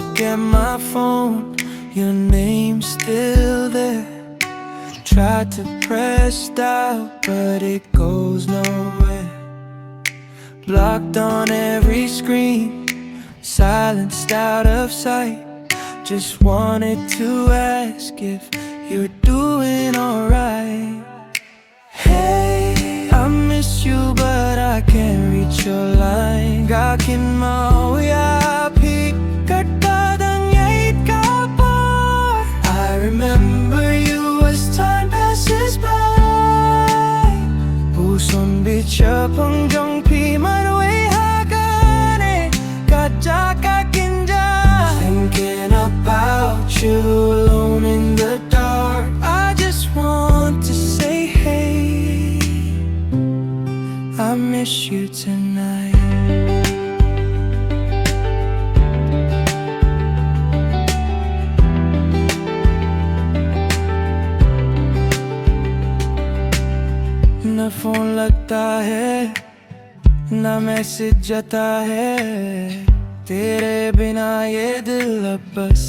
look at my phone, your name's still there. Tried to press dial, but it goes nowhere. Blocked on every screen, silenced out of sight. Just wanted to ask if you're doing alright. Hey, I miss you but I can't reach your line. Ga Kynmaw yapi katadang yait ka par. I remember you as time passes by. Puson bicha pangjong pi marway hagane kaja ka kinja. Thinking about you alone in the dark. I just want to say hey, I miss you tonight. ना phone लगता है ना message जाता है. तेरे बिना ये दिल अब बस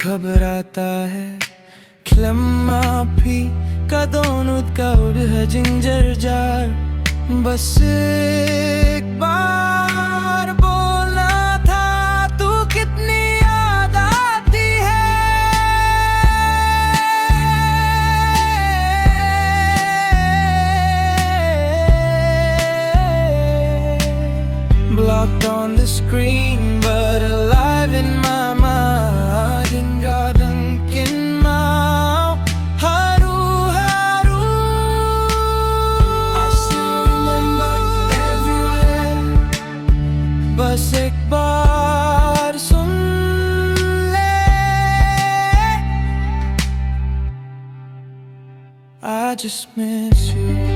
घबराता है. Kynmaw kadonut kaud hai ginger jar. बस एक बार बोलना था, तू कितनी याद आती है. Blocked on the screen but alive in my mind. In garden Kynmaw haru haru. I still remember everywhere. बस एक बार सुन ले. I just miss you.